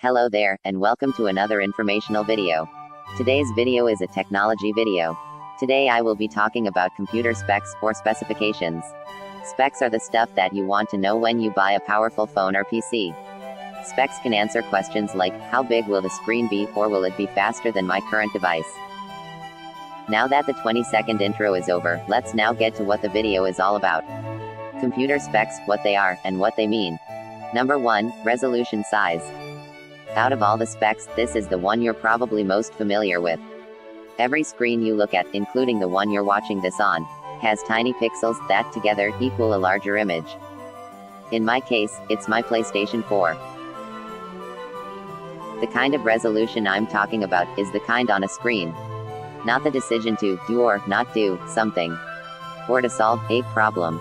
Hello there, and welcome to another informational video. Today's video is a technology video. Today I will be talking about computer specs, or specifications. Specs are the stuff that you want to know when you buy a powerful phone or PC. Specs can answer questions like, how big will the screen be, or will it be faster than my current device? Now that the 20-second intro is over, let's now get to what the video is all about. Computer specs, what they are, and what they mean. Number 1, resolution size. Out of all the specs, this is the one you're probably most familiar with. Every screen you look at, including the one you're watching this on, has tiny pixels that together equal a larger image. In my case, it's my PlayStation 4. The kind of resolution I'm talking about is the kind on a screen. Not the decision to do or not do something, or to solve a problem.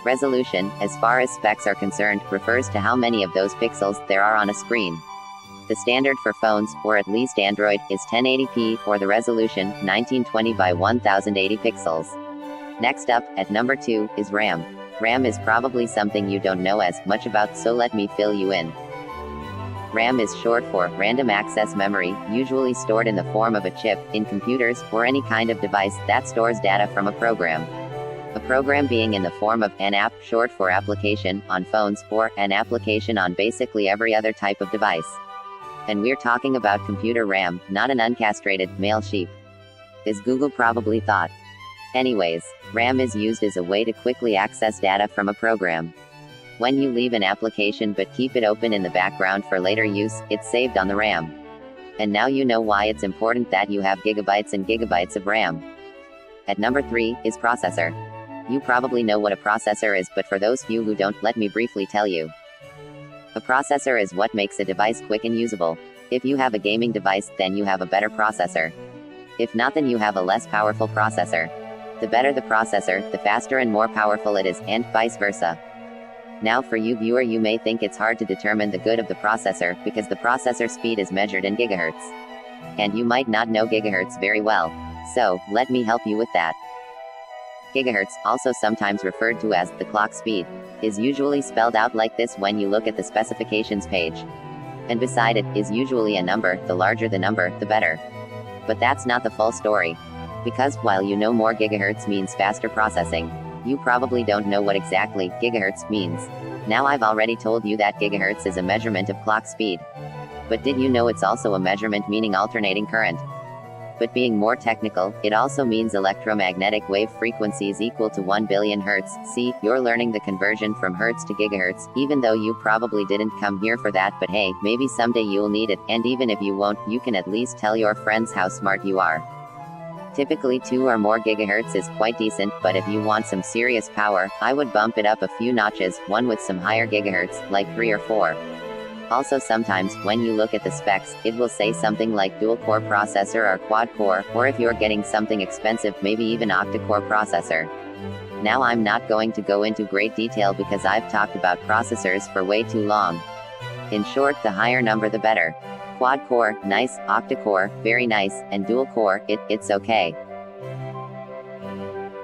Resolution, as far as specs are concerned, refers to how many of those pixels there are on a screen. The standard for phones, or at least Android, is 1080p, or the resolution, 1920 by 1080 pixels. Next up, at number 2, is RAM. RAM is probably something you don't know as much about, so let me fill you in. RAM is short for random access memory, usually stored in the form of a chip, in computers, or any kind of device that stores data from a program. A program being in the form of an app, short for application, on phones, or an application on basically every other type of device. And we're talking about computer RAM, not an uncastrated male sheep, as Google probably thought. Anyways, RAM is used as a way to quickly access data from a program. When you leave an application but keep it open in the background for later use, it's saved on the RAM. And now you know why it's important that you have gigabytes and gigabytes of RAM. At number 3, is processor. You probably know what a processor is, but for those few who don't, let me briefly tell you. A processor is what makes a device quick and usable. If you have a gaming device, then you have a better processor. If not, then you have a less powerful processor. The better the processor, the faster and more powerful it is, and vice versa. Now for you viewer, you may think it's hard to determine the good of the processor, because the processor speed is measured in gigahertz. And you might not know gigahertz very well. So, let me help you with that. Gigahertz, also sometimes referred to as the clock speed, is usually spelled out like this when you look at the specifications page. And beside it, is usually a number. The larger the number, the better. But that's not the full story. Because, while you know more gigahertz means faster processing, you probably don't know what exactly gigahertz means. Now I've already told you that gigahertz is a measurement of clock speed. But did you know it's also a measurement meaning alternating current? But being more technical, it also means electromagnetic wave frequencies equal to 1 billion hertz. See, you're learning the conversion from hertz to gigahertz, even though you probably didn't come here for that, but hey, maybe someday you'll need it, and even if you won't, you can at least tell your friends how smart you are. Typically 2 or more gigahertz is quite decent, but if you want some serious power, I would bump it up a few notches, one with some higher gigahertz, like 3 or 4. Also sometimes, when you look at the specs, it will say something like dual-core processor or quad-core, or if you're getting something expensive, maybe even octa-core processor. Now I'm not going to go into great detail because I've talked about processors for way too long. In short, the higher number the better. Quad-core, nice, octa-core, very nice, and dual-core, it's okay.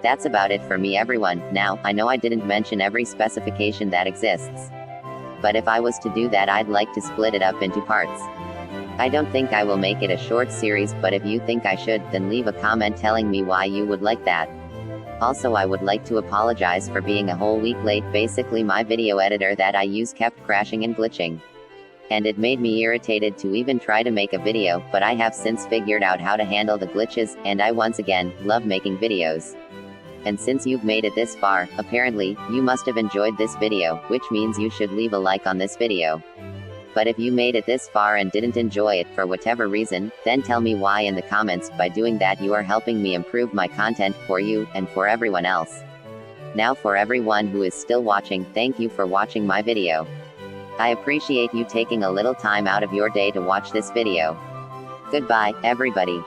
That's about it for me everyone. Now, I know I didn't mention every specification that exists. But if I was to do that, I'd like to split it up into parts. I don't think I will make it a short series, but if you think I should, then leave a comment telling me why you would like that. Also, I would like to apologize for being a whole week late. Basically, my video editor that I use kept crashing and glitching. And it made me irritated to even try to make a video, but I have since figured out how to handle the glitches, and I once again love making videos. And since you've made it this far, apparently, you must have enjoyed this video, which means you should leave a like on this video. But if you made it this far and didn't enjoy it for whatever reason, then tell me why in the comments. By doing that, you are helping me improve my content for you, and for everyone else. Now for everyone who is still watching, thank you for watching my video. I appreciate you taking a little time out of your day to watch this video. Goodbye, everybody.